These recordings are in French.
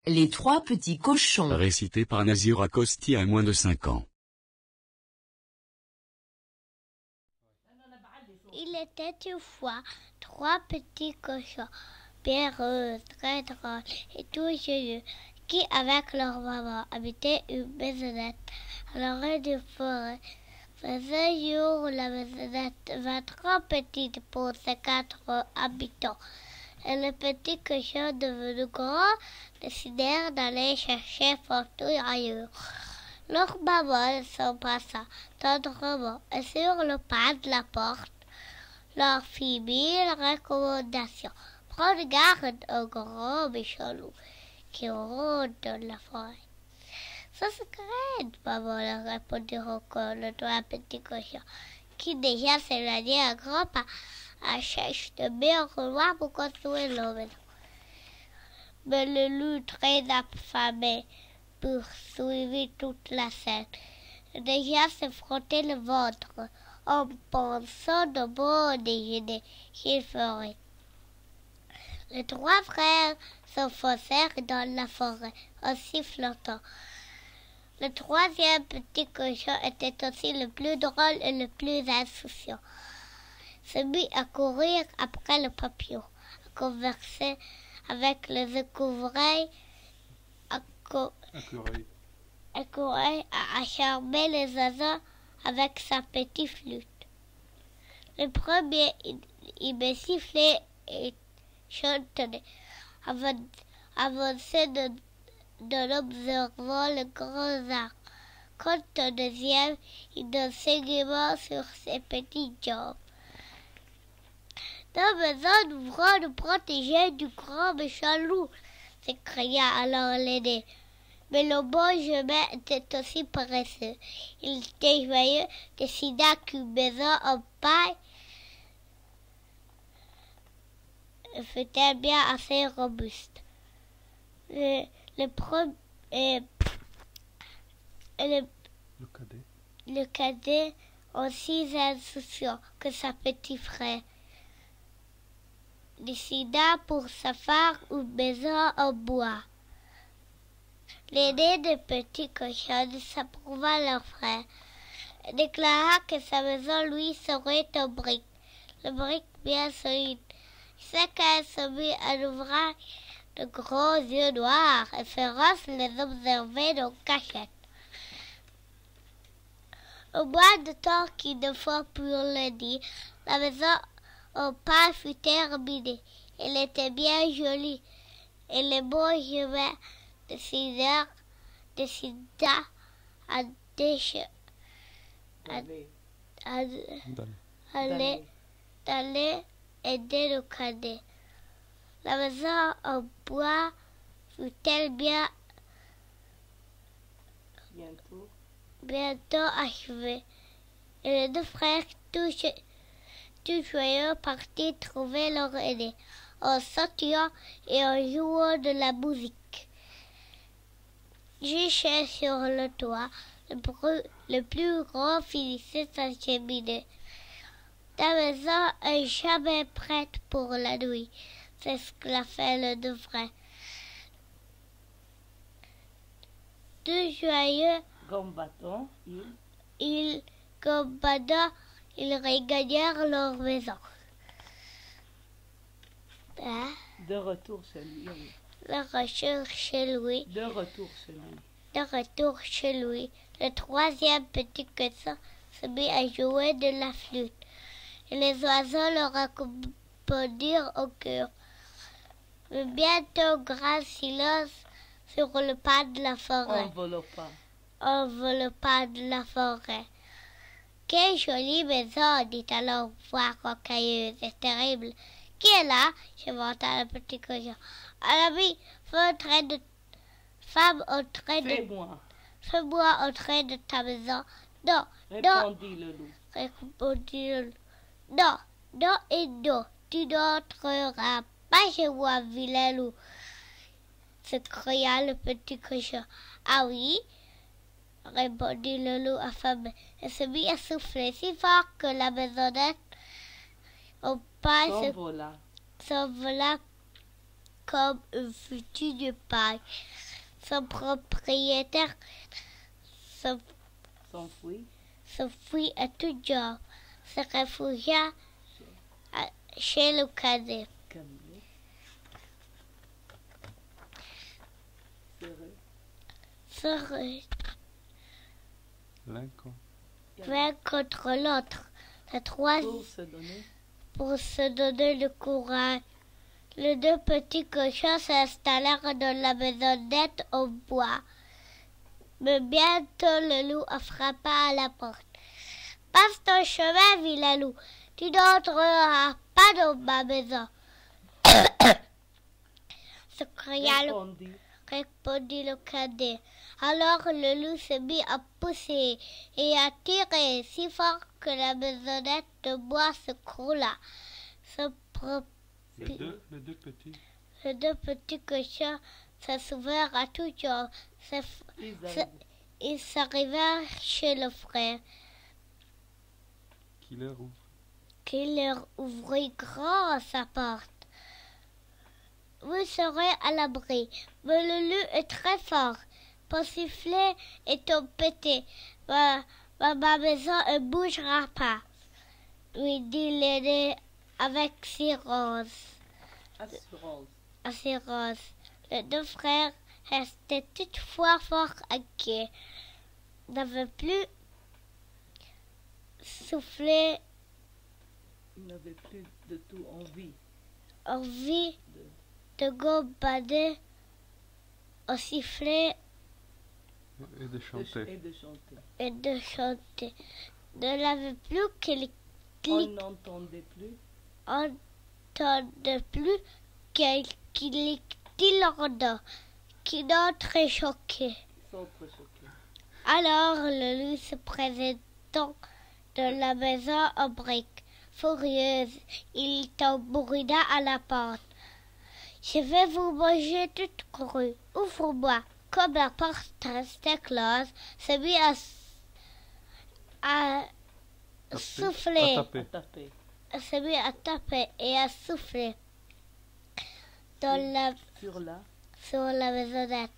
Les trois petits cochons. Récité par Nazira Kosti à moins de 5 ans. Il était une fois trois petits cochons, bien heureux, très drôles et tout joyeux, qui, avec leur maman, habitaient une maisonnette à l'orée d'une forêt. Mais un jour, la maisonnette vint trop petite pour ses 4 habitants. Et les petits cochons, devenus grands, décidèrent d'aller chercher fortune ailleurs. Leur maman s'embrassa tendrement et sur le pas de la porte, leur fit 1000 recommandations. Prends garde au grand méchant loup qui rôde dans la forêt. Sans secret, maman, leur répondit encore le trois petits cochons, qui déjà s'éloignaient à grands pas, à chercher de meilleurs couloirs pour construire leur maison. Mais le loup, très affamé, poursuivit toute la scène. Déjà se frottait le ventre en pensant de bon déjeuner qu'il ferait. Les trois frères s'enfoncèrent dans la forêt en sifflotant. Le troisième petit cochon était aussi le plus drôle et le plus insouciant. Se mit à courir après le papillon, à converser avec les écureuils, à charmer les oiseaux avec sa petite flûte. Le premier, il me sifflait et chantonnait, avançait de l'observant le grand arbre. Quant au deuxième, il dansait gaiement sur ses petites jambes. Nos maisons nous feront nous protéger du grand méchant loup, s'écria alors l'aîné. Mais le Benjamin était aussi paresseux. Il était joyeux, décida qu'une maison en paille était bien assez robuste. Le cadet, aussi insouciant que sa petite frère, décida pour sa femme une maison en bois. L'aîné des petits cochons désapprouva leur frère et déclara que sa maison, lui, serait en briques, le brique bien solide. Chacun se mit à l'ouvrage, de gros yeux noirs et féroces les observaient dans cachette. Au moins de temps qu'il ne faut plus le dire, la maison en paille fut terminée. Elle était bien jolie et les bons chemins décida d'aller aider le cadet. La maison en bois fut-elle bientôt achevée, et les deux frères, tout joyeux, partirent trouver leur aîné, en sautillant et en jouant de la musique. Juché sur le toit, le plus grand finissait sa cheminée. Ta maison est jamais prête pour la nuit, s'exclamait le deux frères. Tout joyeux, ils regagnèrent leur maison. De retour chez lui. De retour chez lui, le troisième petit cochon se mit à jouer de la flûte, et les oiseaux leur répondirent au cœur. Mais bientôt, grand silence sur le pas de la forêt. Enveloppa de la forêt. Quelle jolie maison, dit alors voix rocailleuse et terrible. Qui est là? Chementa le petit cochon. Un ami, femme entrée de... Fais-moi entrer de ta maison. Non, répondit le loup. Non et non, tu n'entreras pas chez moi, vilain loup, s'écria le petit cochon. Ah oui, répondit le loup affamé, et se mit à souffler si fort que la maisonnette au pas s'envola comme un futur de paille. Son propriétaire s'enfuit à tout genre, se réfugia chez le cadet. L'un contre l'autre. La troisième pour se donner le courage. Les deux petits cochons s'installèrent dans la maisonnette en bois. Mais bientôt le loup frappa à la porte. « Passe ton chemin, vilain loup, tu n'entreras pas dans ma maison. » répondit le cadet. Alors le loup se mit à pousser et à tirer si fort que la maisonnette de bois s'écroula. Les deux petits cochons se sauvèrent à tout genre. Ils s'arrivèrent chez le frère, qui leur ouvrit grand sa porte. « Vous serez à l'abri, mais le loup est très fort. Pour siffler et tempêter, ma maison ne bougera pas, » lui dit l'aîné avec assurance. Les deux frères restaient toutefois fort inquiets, n'avaient plus soufflé, n'avaient plus de tout envie de gambader, au sifflet et de chanter. Ne l'avait plus qu'il On n'entendait plus qu'il qui n'entrait choqué. Alors le loup se présentant dans la maison en briques, furieuse, il tambourina à la porte. « Je vais vous manger toute crue. Ouvre-moi. » Comme la porte restait close, se mit à souffler, se mit à taper et à souffler sur la maisonnette.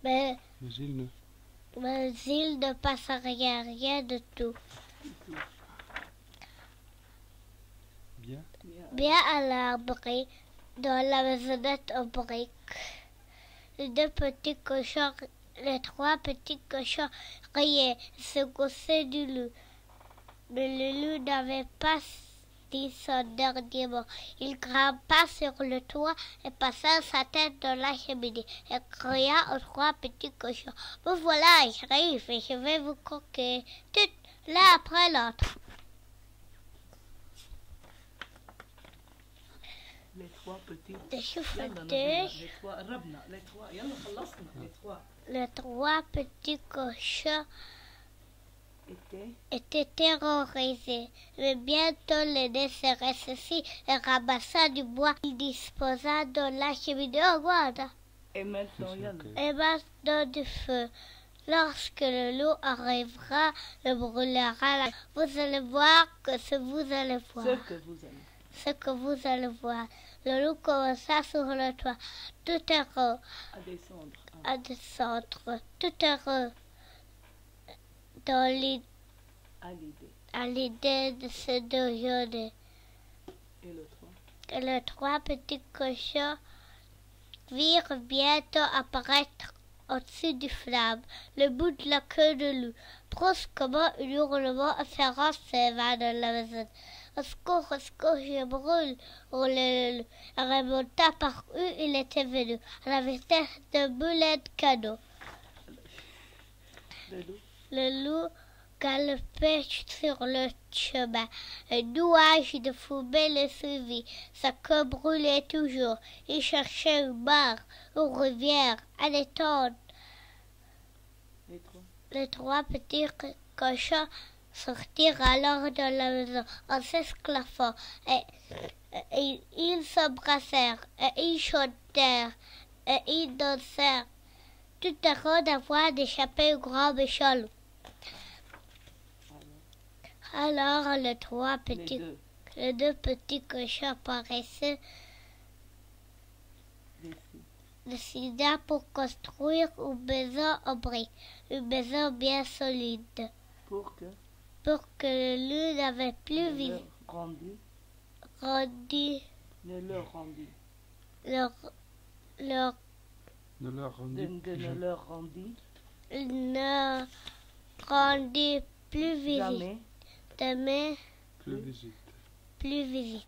Mais il ne passa rien de tout. Bien à l'abri, dans la maisonnette en briques, les trois petits cochons riaient, se goussaient du loup. Mais le loup n'avait pas dit son dernier mot. Il grimpa sur le toit et passa sa tête dans la cheminée et cria aux trois petits cochons. « Vous voilà, j'arrive et je vais vous croquer, toutes l'un après l'autre. » Les trois petits. Les trois petits cochons étaient terrorisés. Mais bientôt l'aîné se ressaissit et ramassa du bois. Il disposa dans la cheminée. Oh, voilà. Et maintenant du feu. Lorsque le loup arrivera, le brûlera. Vous allez voir ce que vous allez voir. Le loup commença sur le toit, tout heureux, à descendre, tout heureux, à l'idée de se déjeuner. Et les trois petits cochons virent bientôt apparaître au-dessus du flamme le bout de la queue de loup. Brusquement, un hurlement féroce s'éva de la maison. « Au secours, je brûle !» hurlait le loup. Elle remonta par où il était venu, à la vitesse de boulet de canon. Le loup galopait sur le chemin. Un nuage de fumée le suivit. Sa queue brûlait toujours. Il cherchait une mare, une rivière, un étang. Les trois petits cochons sortirent alors de la maison en s'esclaffant, et ils s'embrassèrent, et ils chantèrent, et ils dansèrent, tout heureux d'avoir échappé au grand méchant loup. Alors les deux petits cochons apparaissaient décida pour construire une maison en briques, une maison bien solide, Pour que pour que le loup n'avait plus ne visité ne leur rendit leur, leur, Ne la rendit ne leur rendit ne rendit plus visite, jamais jamais plus visite. plus visite.